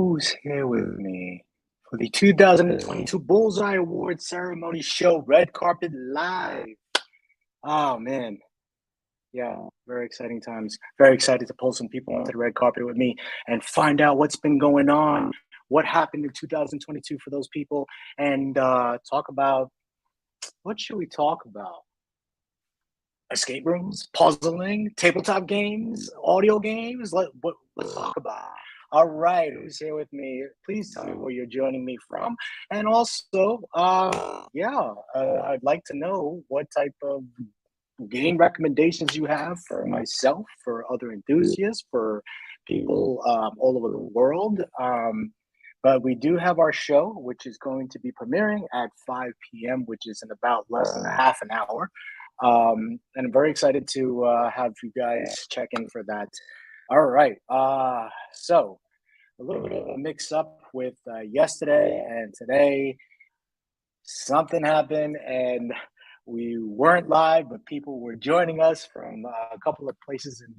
Who's here with me for the 2022 Bullseye Award Ceremony Show Red Carpet Live? Oh man, yeah, very exciting times. Very excited to pull some people onto the red carpet with me and find out what's been going on, what happened in 2022 for those people, and talk about what should we talk about? Escape rooms, puzzling, tabletop games, audio games. Let's talk about it. All right, who's here with me? Please tell me where you're joining me from, and also, I'd like to know what type of game recommendations you have for myself, for other enthusiasts, for people all over the world. But we do have our show, which is going to be premiering at 5 p.m., which is in about less than a half an hour. And I'm very excited to have you guys check in for that. All right. So a little bit of a mix up with yesterday and today. Something happened and we weren't live, but people were joining us from a couple of places in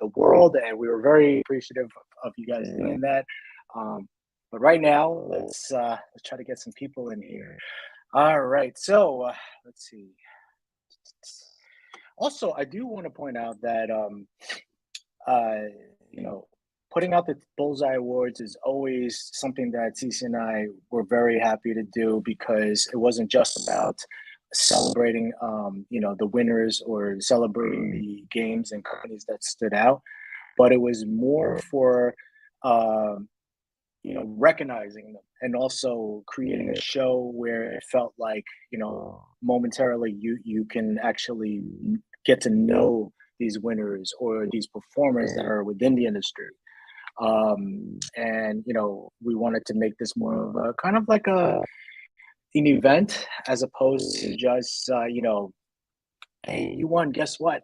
the world, and we were very appreciative of you guys doing that. But right now, let's try to get some people in here. All right. So let's see. Also, I do want to point out that putting out the Bullseye Awards is always something that Cici and I were very happy to do, because it wasn't just about celebrating the winners or celebrating the games and companies that stood out, but it was more for recognizing them, and also creating a show where it felt like momentarily you can actually get to know these winners or these performers that are within the industry. And we wanted to make this more of a kind of like an event, as opposed to just hey, you won, guess what?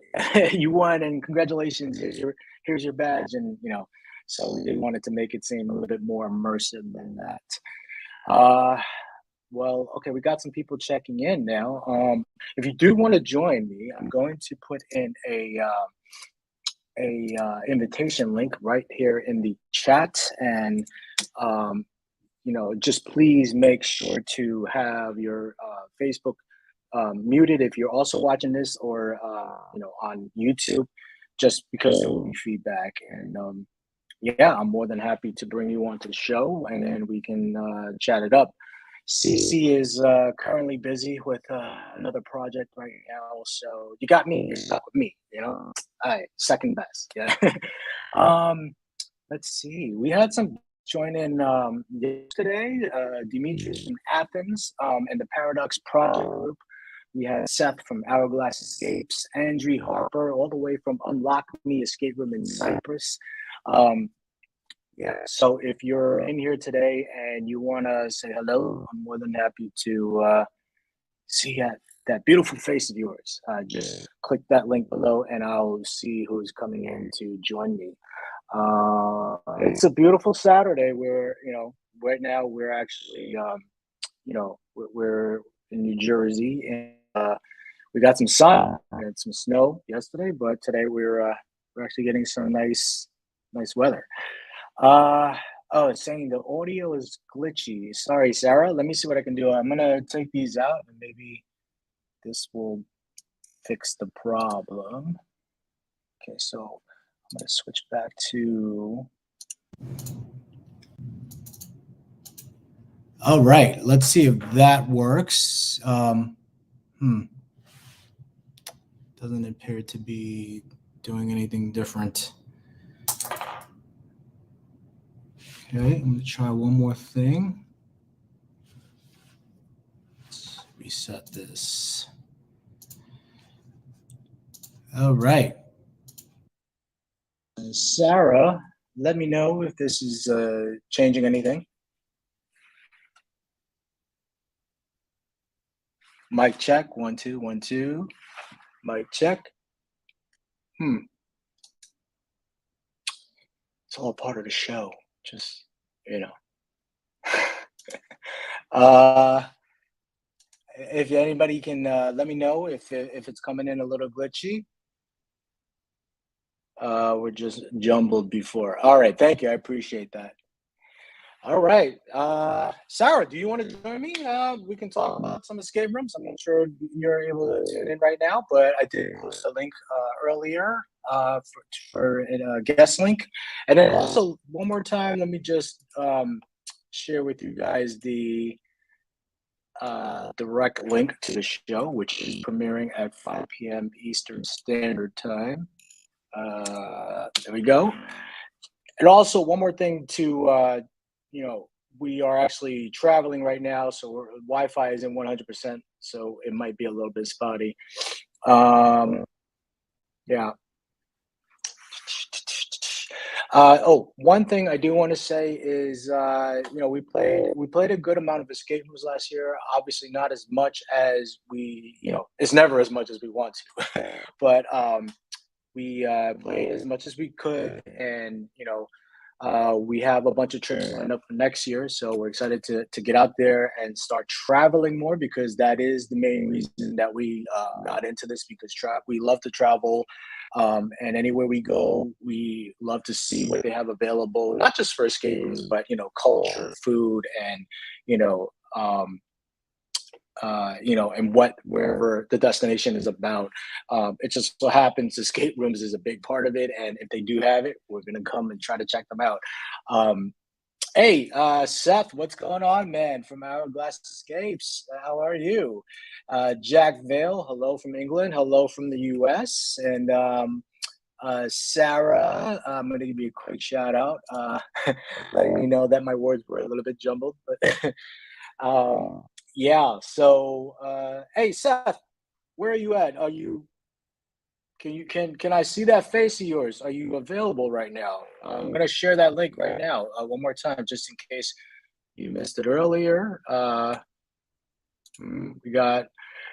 You won, and congratulations, here's your badge. And so we wanted to make it seem a little bit more immersive than that. Well, okay, we got some people checking in now. If you do want to join me, I'm going to put in a invitation link right here in the chat, and just please make sure to have your Facebook muted if you're also watching this, or on YouTube, just because there will be feedback. And I'm more than happy to bring you onto the show, and then we can chat it up. Cici is currently busy with another project right now, so you got me. You're stuck with me. All right, second best. Yeah. Let's see. We had some join in yesterday. Demetrius from Athens, and the Paradox Project Group. We had Seth from Hourglass Escapes, Andrew Harper, all the way from Unlock Me Escape Room in Cyprus. So if you're in here today and you want to say hello, I'm more than happy to see that beautiful face of yours. Just click that link below and I'll see who's coming in to join me. It's a beautiful Saturday where, right now we're actually, we're in New Jersey, and we got some sun and some snow yesterday, but today we're actually getting some nice weather. It's saying the audio is glitchy. Sorry, Sarah. Let me see what I can do. I'm gonna take these out, and maybe this will fix the problem. Okay, so I'm gonna switch back to. All right, let's see if that works. Doesn't appear to be doing anything different. Okay, I'm gonna try one more thing. Let's reset this. All right. Sarah, let me know if this is changing anything. Mic check, 1 2 1 2. Mic check. It's all part of the show. Just if anybody can let me know if it's coming in a little glitchy. We're just jumbled before. All right, thank you. I appreciate that. All right. Sarah, do you want to join me? We can talk about some escape rooms. I'm not sure you're able to tune in right now, but I did post a link earlier for a guest link. And then also, one more time, let me just share with you guys the direct link to the show, which is premiering at 5 p.m. Eastern Standard Time. There we go. And also, one more thing to, we are actually traveling right now, so Wi-Fi isn't 100%, so it might be a little bit spotty. Yeah. One thing I do want to say is, we played a good amount of escape rooms last year. Obviously, not as much as it's never as much as we want to, but we played as much as we could, and we have a bunch of trips lined up for next year, so we're excited to get out there and start traveling more, because that is the main reason that we got into this, because we love to travel, and anywhere we go, we love to see what they have available, not just for escape rooms, but culture, food, and you know um, and wherever the destination is about. It just so happens escape rooms is a big part of it, and if they do have it, we're gonna come and try to check them out. Um, hey, Seth, what's going on, man? From Hourglass Escapes, how are you? Jack Vale, hello from England, hello from the U.S., and Sarah, I'm going to give you a quick shout out, letting me know that my words were a little bit jumbled, but yeah. So, hey, Seth, where are you at? Are you? Can I see that face of yours? Are you available right now? I'm gonna share that link right now, one more time, just in case you missed it earlier. We got.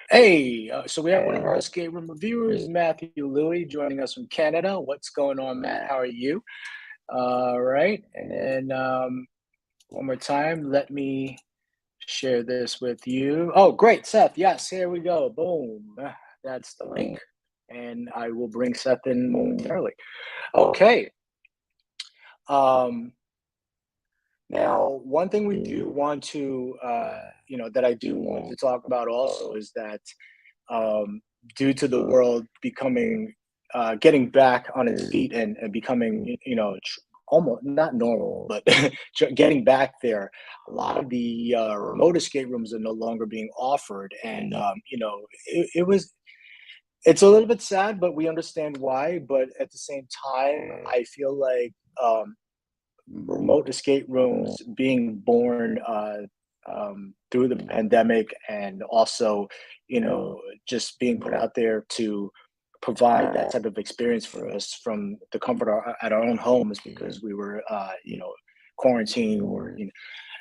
Hey, so we have one of our escape room reviewers, Matthew Louie, joining us from Canada. What's going on, Matt? How are you? Right, and then one more time, let me share this with you. Oh, great, Seth. Yes, here we go. Boom. That's the link. And I will bring Seth in momentarily. Okay. Now, one thing we do want to, that I do want to talk about also is that due to the world becoming, getting back on its feet and becoming, almost not normal, but getting back there, a lot of the remote escape rooms are no longer being offered. And, it's a little bit sad, but we understand why. But at the same time, I feel like remote escape rooms being born through the pandemic, and also, just being put out there to provide that type of experience for us from the comfort at our own homes, because we were, quarantined, or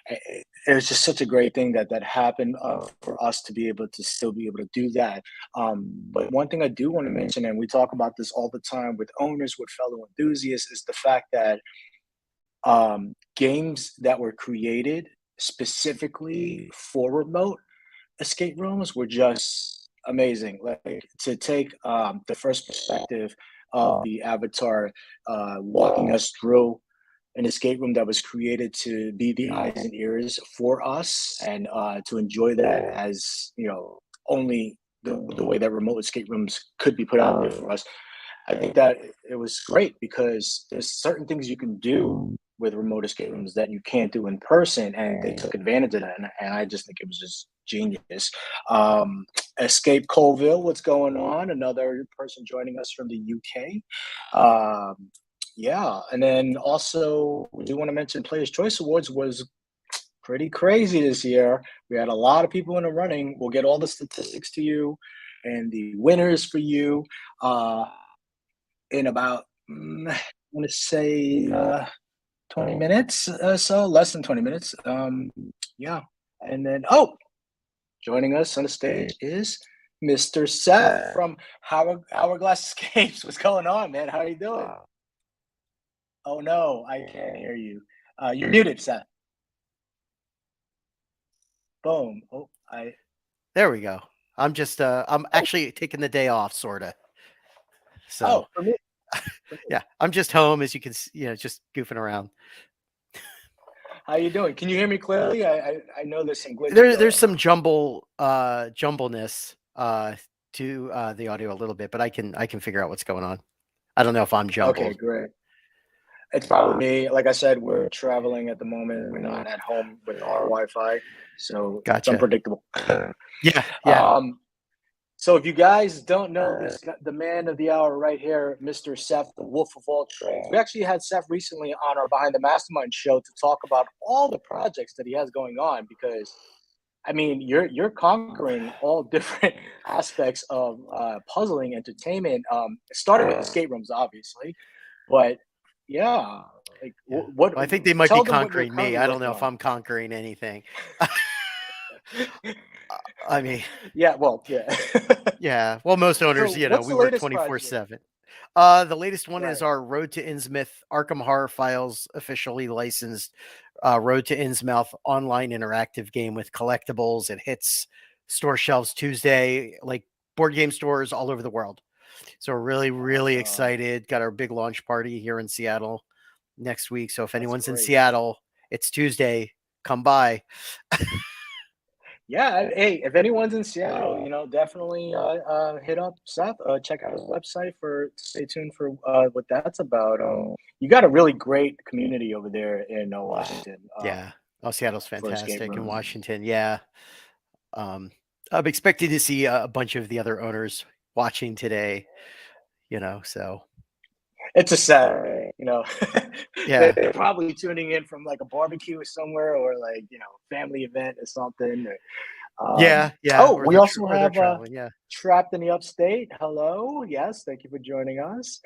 it was just such a great thing that happened for us to be able to still be able to do that. But one thing I do want to mention, and we talk about this all the time with owners, with fellow enthusiasts, is the fact that games that were created specifically for remote escape rooms were just amazing. Like, to take the first perspective of the avatar walking us through an escape room that was created to be the eyes and ears for us, and to enjoy that as only the way that remote escape rooms could be put out there for us. I think that it was great, because there's certain things you can do with remote escape rooms that you can't do in person, and they took advantage of that, and I just think it was just genius. Escape Colville, what's going on? Another person joining us from the UK. Yeah, and then also we do want to mention Players' Choice Awards was pretty crazy this year. We had a lot of people in the running. We'll get all the statistics to you and the winners for you in about, I want to say, 20 minutes, so less than 20 minutes. Yeah, and then joining us on the stage is Mr. Seth from Hourglass Escapes. What's going on, man? How are you doing? Oh no, I can't hear you. You're muted, Seth. Boom. Oh, There we go. I'm just I'm actually taking the day off, sorta. So for me. yeah, I'm just home, as you can see, just goofing around. How you doing? Can you hear me clearly? I know there's some glitches There's going some on. jumbleness to the audio a little bit, but I can figure out what's going on. I don't know if I'm Okay, jumbled. great. It's probably me. Like I said, we're traveling at the moment. We're not at home with our Wi-Fi, so it's Gotcha. unpredictable. Yeah. Um, so if you guys don't know this, the man of the hour right here, Mr. Seth, the Wolf of all trades. We actually had Seth recently on our Behind the Mastermind show to talk about all the projects that he has going on because I mean, you're conquering all different aspects of puzzling entertainment. Starting with escape rooms, obviously, but yeah, like Yeah. what? Well, I think they might be Tell them what you're conquering me. currently I don't know working if on. I'm conquering anything. I mean, Yeah, well, yeah. yeah. Well, most So, owners, what's we the work latest project? 24/7. The latest one is Right. our Road to Innsmouth Arkham Horror Files officially licensed Road to Innsmouth online interactive game with collectibles. It hits store shelves Tuesday, like board game stores all over the world. So we're really, really Awesome. excited. Got our big launch party here in Seattle next week. So if That's anyone's in great. Seattle, it's Tuesday. Come by. Yeah, hey, if anyone's in Seattle, definitely hit up Seth. Check out his website for stay tuned for what that's about. You got a really great community over there in Washington Yeah. Oh, Seattle's for escape fantastic. In rooms. Washington, yeah. Um, I'm expecting to see a bunch of the other owners watching today, so It's a Saturday, yeah. they're probably tuning in from like a barbecue or somewhere, or like family event or something. Yeah, yeah, Oh, we also or they're have traveling, yeah. Trapped in the Upstate. Hello. Yes, thank you for joining us.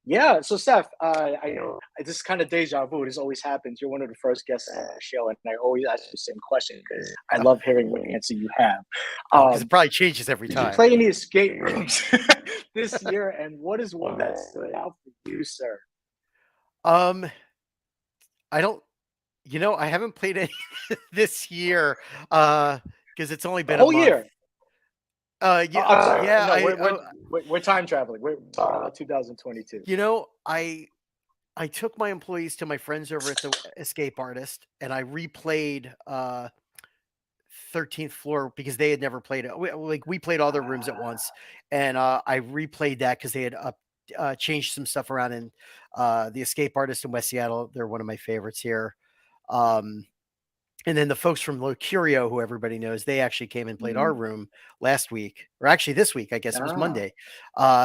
Yeah, so Seth, I know this is kind of deja vu. This always happens. You're one of the first guests on the show, and I always ask you the same question because I Oh, love hearing what answer you have. because it probably changes every Did you time. play any escape rooms this year? And what is one that stood out for you, sir? Um, I don't I haven't played any this year, because it's only The been a whole month. year. Yeah, I'm sorry. yeah, No, we're time traveling. We're talking about 2022. you know, I took my employees to my friends over at the Escape Artist, and I replayed 13th floor because they had never played it. We played all their rooms at once, and I replayed that because they had changed some stuff around in the Escape Artist in West Seattle. They're one of my favorites here. Um, and then the folks from Lo Curio, who everybody knows, they actually came and played our Mm. room last week, or actually this week. I guess it was Ah, Monday.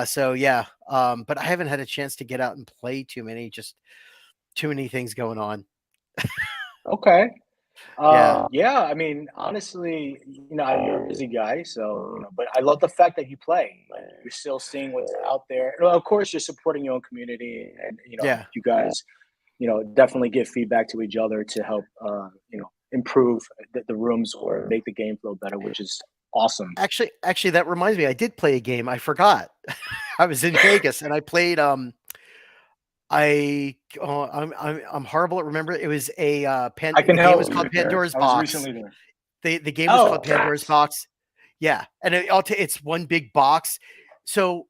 So yeah, but I haven't had a chance to get out and play too many. Just too many things going on. okay. Yeah, Yeah, I mean, honestly, you're a busy guy, so but I love the fact that you play. Like you're still seeing what's out there. Well, of course, you're supporting your own community, and yeah. you guys, definitely give feedback to each other to help, improve the rooms or make the game flow better, which is awesome. Actually, that reminds me. I did play a game. I forgot. I was in Vegas and I played. I'm horrible at remembering. It was a I can the game was help called you there. Pandora's I was Box. recently there. The game was Oh, called Pandora's craps. Box. Yeah, and it's one big box. So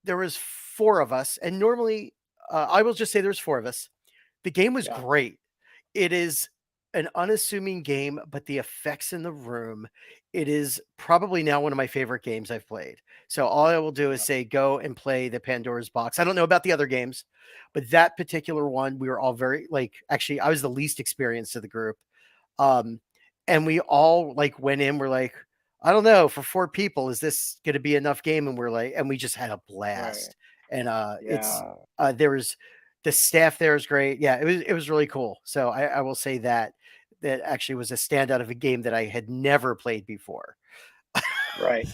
there was four of us, and normally I will just say there's four of us. The game was Yeah. great. It is an unassuming game, but the effects in the room, it is probably now one of my favorite games I've played. So all I will do is Yeah. say go and play the Pandora's Box. I don't know about the other games, but that particular one, we were all very like actually I was the least experienced of the group. Um, and we all like went in, we're like, I don't know, for four people, is this gonna be enough game? And we're like, and we just had a Right. blast. And it's Yeah. there was the staff there is great. Yeah, it was really cool. So I will say that that actually was a standout of a game that I had never played before. Right.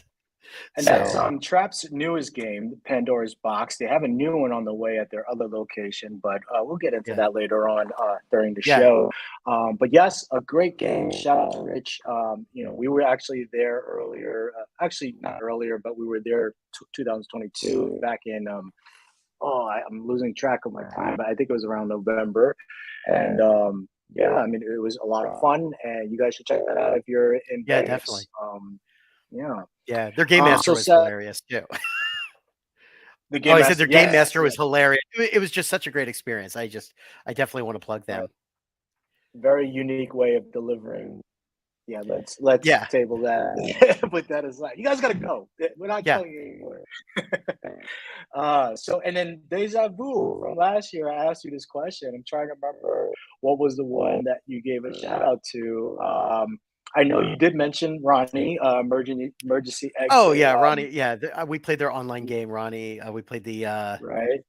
And that's So Trap's newest game, Pandora's Box. They have a new one on the way at their other location, but we'll get into yeah, that later on during the yeah, show. But yes, a great game. Shout out to Rich. We were actually there earlier. Actually, not earlier, but we were there 2022 back in. I'm losing track of my time, but I think it was around November. And yeah, I mean, it was a lot of fun, and you guys should check that out if you're in yeah, Vegas. definitely. Yeah. Yeah, their game master So was Seth, hilarious too. the Oh, game I said master, their game yes, master was yes. hilarious. It was just such a great experience. I definitely want to plug Right. them. very unique way of delivering. Yeah, let's Yeah. table that. Put that aside. You guys gotta go. We're not Yeah. telling you anymore. So and then deja vu from last year. I asked you this question. I'm trying to remember what was the one that you gave a shout out to. I know you did mention Ronnie, emergency Oh exit. yeah, Ronnie. Yeah, we played their online game, Ronnie. We played Right.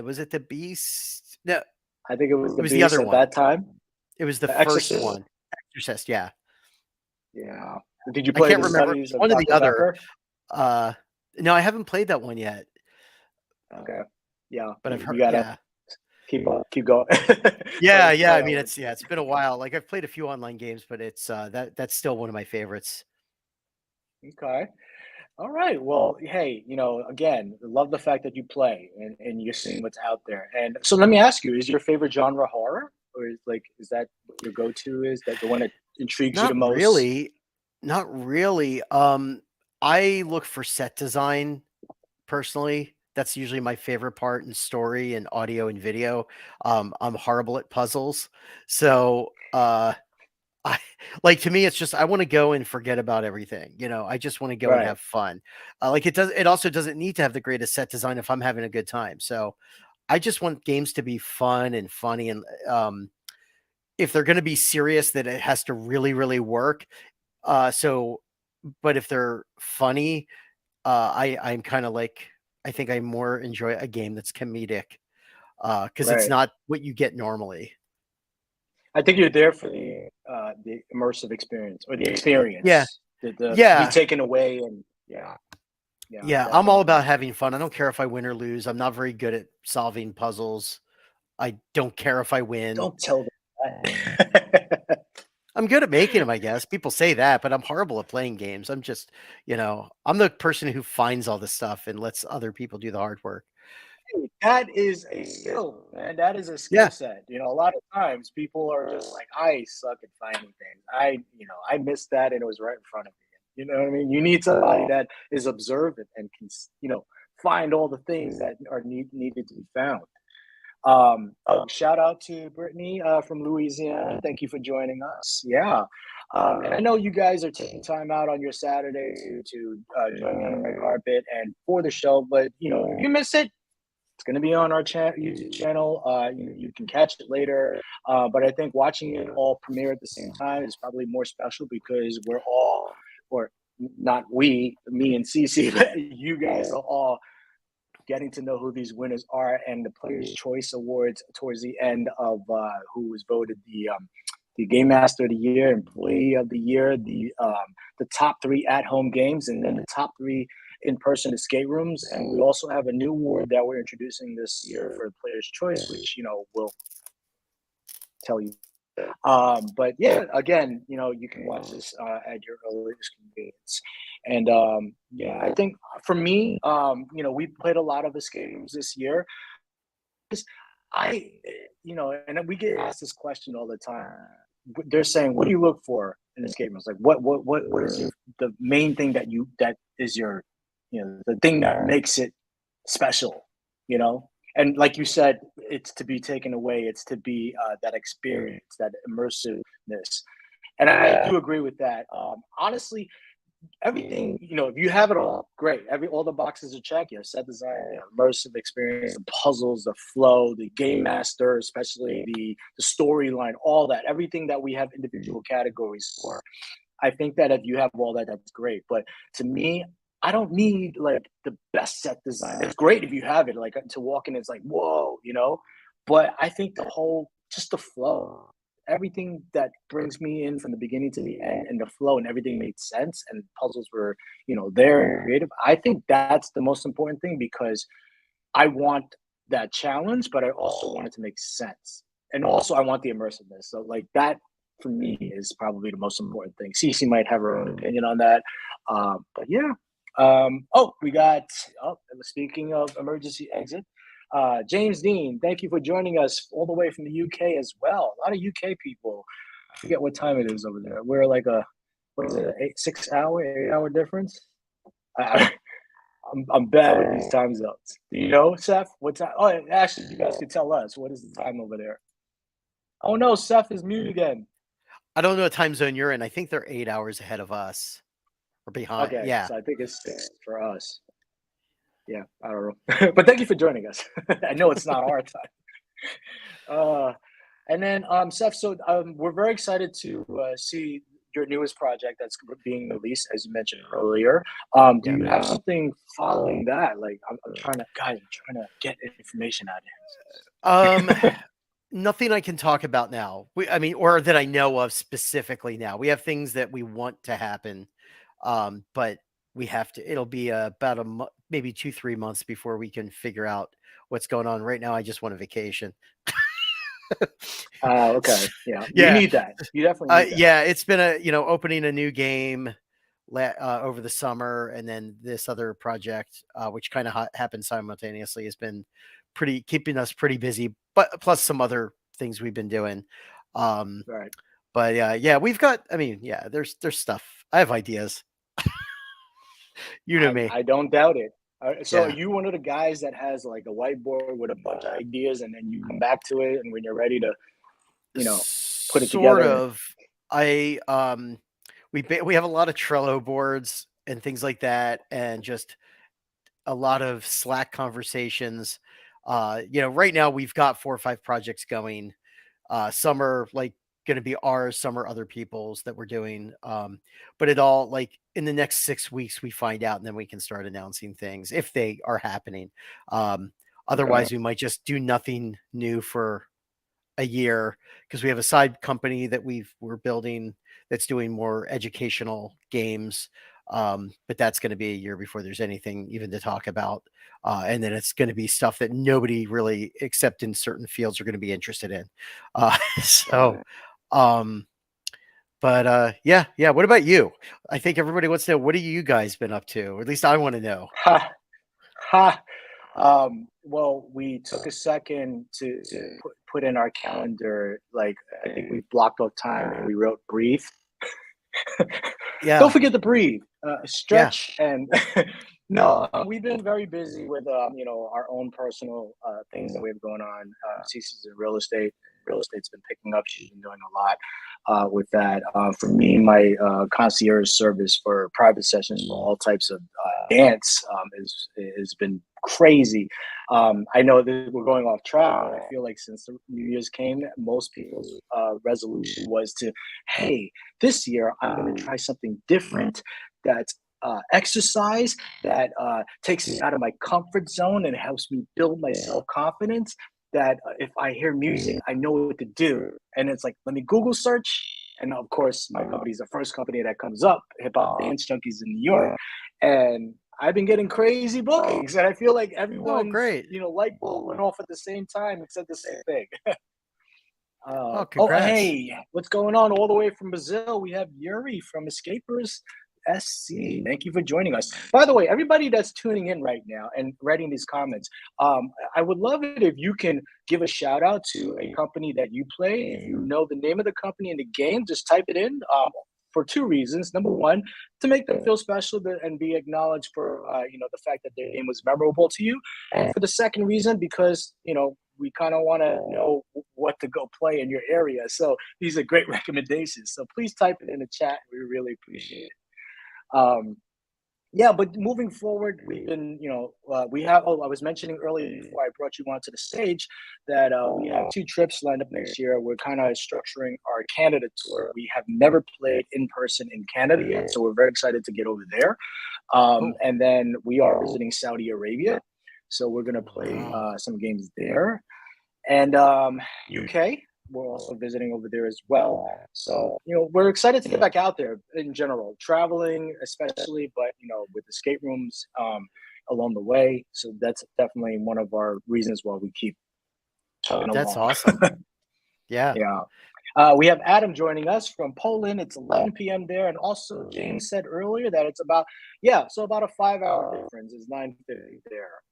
was it the Beast? No, I think it was it the was the Beast other at one. that time. It was the The first Exorcist. one. Exorcist, yeah. Yeah. Did you I play can't the remember studies of one or the Dr. other. Pepper? No, I haven't played that one yet, Okay. Yeah. but I've You heard. gotta Yeah, keep going. Try yeah, to yeah. play I that mean, one. it's been a while. Like I've played a few online games, but it's that's still one of my favorites. Okay. All right. Well, hey, again, love the fact that you play and you're seeing what's out there. And so let me ask you, is your favorite genre horror? Or is that what your go-to is? That the one that intrigues you the Not most? really, not really. I look for set design personally. That's usually my favorite part in story and audio and video. I'm horrible at puzzles, so I like to me, it's just I want to go and forget about everything. I just want to go and Right. have fun. Like it also doesn't need to have the greatest set design if I'm having a good time. So I just want games to be fun and funny, and if they're going to be serious, that it has to really, really work. So, but if they're funny, I'm kind of like I think I more enjoy a game that's comedic because it's Right. not what you get normally. I think you're there for the immersive experience or the Yeah, experience, the to be yeah. taken away and yeah, yeah, Yeah, I'm all definitely. about having fun. I don't care if I win or lose. I'm not very good at solving puzzles. I don't care if I win. Don't tell them that. I'm good at making them, I guess. People say that, but I'm horrible at playing games. I'm just, I'm the person who finds all the stuff and lets other people do the hard work. That is a skill, man. That is a skill Yeah. set. A lot of times people are just like, I suck at finding things. I missed that and it was right in front of me. You know what I mean? You need somebody that is observant and can, find all the things that are needed to be found. Shout out to Brittany from Louisiana. Thank you for joining us. Yeah. And I know you guys are taking time out on your Saturday to join me on the red carpet and for the show, but if you miss it, it's going to be on our YouTube channel. You can catch it later. But I think watching it all premiere at the same time is probably more special because we're all, or not we, me and Cici, but you guys are all getting to know who these winners are and the Players' Choice Awards towards the end of who was voted the Game Master of the Year, Employee of the Year, the top 3 at-home games, and then the top 3 in-person escape rooms. And we also have a new award that we're introducing this year for Players' Choice, which we'll tell you. But yeah, again, you can watch this at your earliest convenience. And yeah, I think for me, we played a lot of escape games this year. I, and we get asked this question all the time. They're saying, "What do you look for in escape rooms? Like, what is the main thing that is your, the thing that makes it special?" You know, and like you said, it's to be taken away. It's to be that experience, that immersiveness, and I do agree with that. Honestly, everything, if you have it all, great. All the boxes are checked. Set design, immersive experience, the puzzles, the flow, the game master, especially the storyline, all that, everything that we have individual categories for. I think that if you have all that, that's great. But to me, I don't need like the best set design. It's great if you have it, like to walk in, it's like, whoa, But I think just the flow, everything that brings me in from the beginning to the end and the flow and everything made sense and puzzles were, there and creative. I think that's the most important thing because I want that challenge, but I also want it to make sense. And also I want the immersiveness. So like that for me is probably the most important thing. Cici might have her own opinion on that. But yeah. We got, speaking of emergency exit, James Dean, thank you for joining us all the way from the UK as well. A lot of UK people. I forget what time it is over there. We're like what is it, 8 hour difference? I'm bad with these time zones. Do you know, Seth? What time? Oh, actually, you guys can tell us. What is the time over there? Oh no, Seth is mute again. I don't know what time zone you're in. I think they're 8 hours ahead of us or behind. Okay, Yeah. so I think it's 6 for us. Yeah, I don't know. But thank you for joining us. I know it's not our time. Uh, and then Seth, so we're very excited to see your newest project that's being released, as you mentioned earlier. Do Yeah. you have something following that? Like, I'm trying to, guys, I'm trying to get information out Um, of him. nothing I can talk about now. I mean, or that I know of specifically now. We have things that we want to happen, but we have to. It'll be about maybe 2-3 months before we can figure out what's going on. Right now, I just want a vacation. Okay, yeah, you Yeah, need that. You definitely need that. yeah. It's been opening a new game over the summer, and then this other project, which kind of happened simultaneously, has been keeping us pretty busy. But plus some other things we've been doing. Um, Right. but yeah, we've got. I mean, yeah, there's stuff. I have ideas. You know me. I don't doubt it. So are Yeah, you one of the guys that has like a whiteboard with a bunch of ideas, and then you come back to it, and when you're ready to, you know, put it sort together? of. I we have a lot of Trello boards and things like that, and just a lot of Slack conversations. Right now we've got 4 or 5 projects going. Some are like going to be ours, some are other people's that we're doing. But it all, like, in the next 6 weeks we find out, and then we can start announcing things if they are happening. Okay. Otherwise, we might just do nothing new for a year because we have a side company that we're building that's doing more educational games. But that's going to be a year before there's anything even to talk about. And then it's going to be stuff that nobody really, except in certain fields, are going to be interested in. So, Right. um, yeah. What about you? I think everybody wants to know, what have you guys been up to? Or at least I want to know. Ha ha. Well, we took a second to put in our calendar. Like, I think we blocked off time and we wrote breathe. Don't Yeah. forget to breathe, Yeah. stretch, and no, we've been very busy with our own personal things that we have going on. Cece's in real estate. Real estate's been picking up. She's been doing a lot with that. For me, my concierge service for private sessions for all types of dance has been crazy. I know that we're going off track. I feel like since the New Year's came, most people's resolution was to, hey, this year I'm going to try something different that's exercise that takes me out of my comfort zone and helps me build my self confidence. That if I hear music, I know what to do. And it's like, let me Google search. And of course, my company is the first company that comes up, Hip Hop Dance Junkies in New York. And I've been getting crazy bookings. And I feel like Oh, everyone's, great. light bulb went off at the same time and said the same thing. Oh, Oh, congrats. hey, what's going on all the way from Brazil? We have Yuri from Escapers SC. Thank you for joining us. By the way, everybody that's tuning in right now and writing these comments, I would love it if you can give a shout out to a company that you play. If you know the name of the company in the game, just type it in. For two reasons. Number one, to make them feel special and be acknowledged for the fact that their game was memorable to you, and for the second reason, because we kind of want to know what to go play in your area. So these are great recommendations. So please type it in the chat. We really appreciate it. Yeah, but moving forward, we've been, we have. Oh, I was mentioning earlier before I brought you onto the stage that we have 2 trips lined up next year. We're kind of structuring our Canada tour. We have never played in person in Canada yet, so we're very excited to get over there. Cool. And then we are visiting Saudi Arabia, so we're gonna play Wow. some games there. And UK, we're also visiting over there as well. So, we're excited to get back out there in general, traveling especially, but with escape rooms along the way. So that's definitely one of our reasons why we keep chugging That's along. awesome. Yeah. Yeah. We have Adam joining us from Poland. It's 11 p.m. there, and also James said earlier that it's about a 5-hour difference. It's 9:50 there.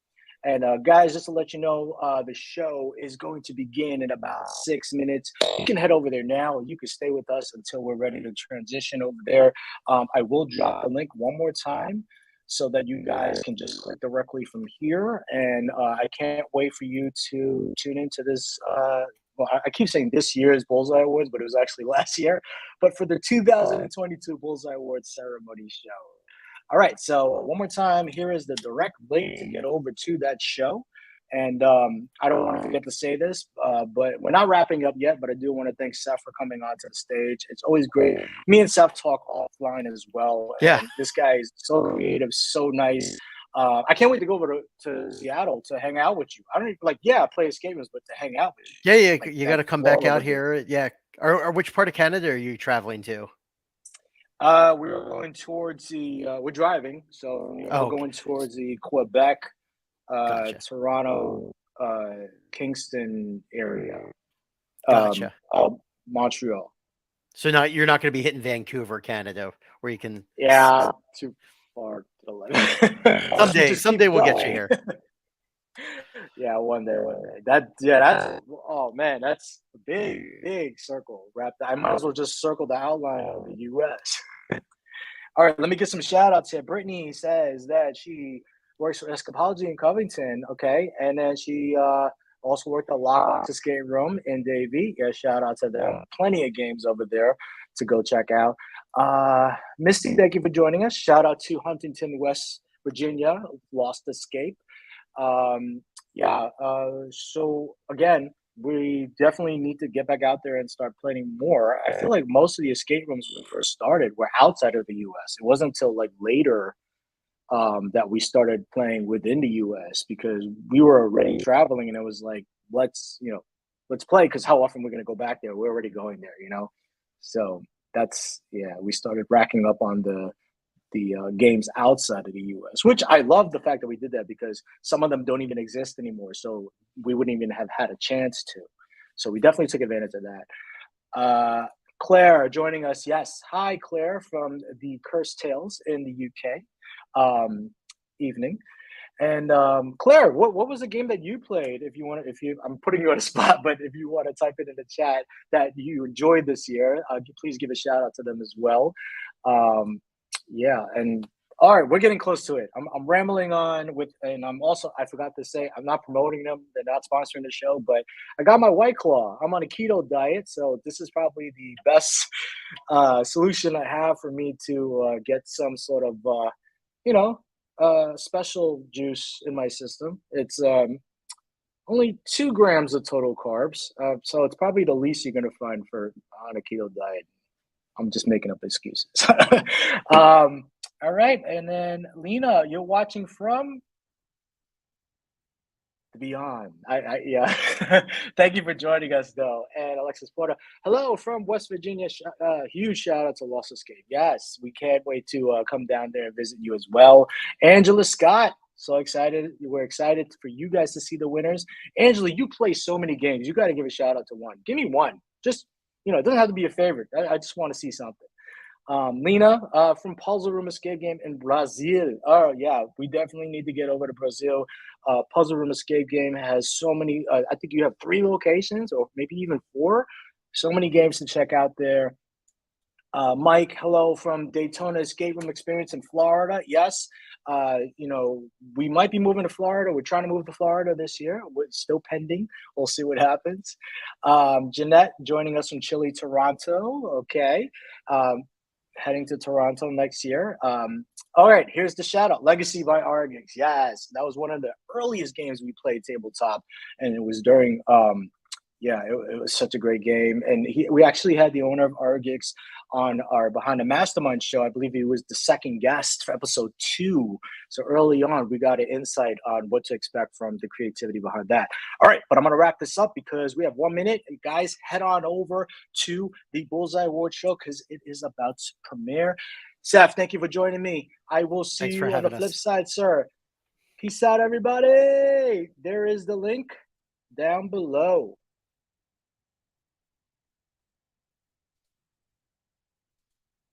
And guys, just to let you know, the show is going to begin in about 6 minutes. You can head over there now. You can stay with us until we're ready to transition over there. I will drop the link one more time so that you guys can just click directly from here. And I can't wait for you to tune into this well, I keep saying this year's Bullseye Awards, but it was actually last year. But for the 2022 Bullseye Awards ceremony show. All right, so one more time, here is the direct link to get over to that show. And I don't want to forget to say this, but we're not wrapping up yet, but I do want to thank Seth for coming onto the stage. It's always great. Me and Seth talk offline as well. Yeah. And this guy is so creative, so nice. I can't wait to go over to Seattle to hang out with you. I don't even play escape rooms, but to hang out with you. Yeah, Like, you got to come back out here. Yeah. Or which part of Canada are you traveling to? We're going towards we're driving, so we're going towards the Quebec, Gotcha. Toronto, Kingston area. Gotcha. Montreal. So now you're not going to be hitting Vancouver, Canada, where you can. Yeah, too far to the left. Someday we'll get you here. Yeah, one day. That's oh man, that's a big circle wrapped. I might as well just circle the outline of the U.S. All right, let me get some shout outs here. Brittany says that she works for Escapology in Covington, okay, and then she also worked at Lockbox Escape Room in Davie. Yeah, shout out to them. Plenty of games over there to go check out. Misty, thank you for joining us. Shout out to Huntington, West Virginia, Lost Escape. So again, we definitely need to get back out there and start playing more. I feel like most of the escape rooms when we first started were outside of the US. It wasn't until like later that we started playing within the US because we were already traveling, and it was like, let's play, because how often we're going to go back there? We're already going there, So that's, we started racking up on the games outside of the US, which I love the fact that we did that, because some of them don't even exist anymore. So we wouldn't even have had a chance to. So we definitely took advantage of that. Claire joining us. Yes. Hi, Claire from the Cursed Tales in the UK evening. And Claire, what was the game that you played? I'm putting you on a spot, but if you want to type it in the chat that you enjoyed this year, please give a shout out to them as well. And all right, we're getting close to it. I'm rambling on and I forgot to say, I'm not promoting them. They're not sponsoring the show, but I got my White Claw. I'm on a keto diet, so this is probably the best solution I have for me to get some sort of, special juice in my system. It's only 2 grams of total carbs, so it's probably the least you're going to find on a keto diet. I'm just making up excuses. All right. And then Lena, you're watching from the Beyond. Thank you for joining us, though. And Alexis Porter, hello from West Virginia. Huge shout out to Lost Escape. Yes, we can't wait to come down there and visit you as well. Angela Scott, so excited. We're excited for you guys to see the winners. Angela, you play so many games. You got to give a shout out to one. Give me one. Just, it doesn't have to be a favorite. I just want to see something. Lena from Puzzle Room Escape Game in Brazil. Oh, yeah, we definitely need to get over to Brazil. Puzzle Room Escape Game has so many, I think you have 3 locations or maybe even 4. So many games to check out there. Mike, hello from Daytona Escape Room Experience in Florida. Yes, we might be moving to Florida. We're trying to move to Florida this year. We're still pending. We'll see what happens. Jeanette joining us from Chile, Toronto. Okay. Heading to Toronto next year. All right, here's the shout out. Legacy by Argix. Yes, that was one of the earliest games we played tabletop, and it was during it was such a great game. And we actually had the owner of Argix on our Behind the Mastermind show. I believe he was the second guest for episode 2. So early on, we got an insight on what to expect from the creativity behind that. All right, but I'm going to wrap this up because we have 1 minute. And guys, head on over to the Bullseye Award show because it is about to premiere. Seth, thank you for joining me. I will see you on the flip side, sir. Peace out, everybody. There is the link down below.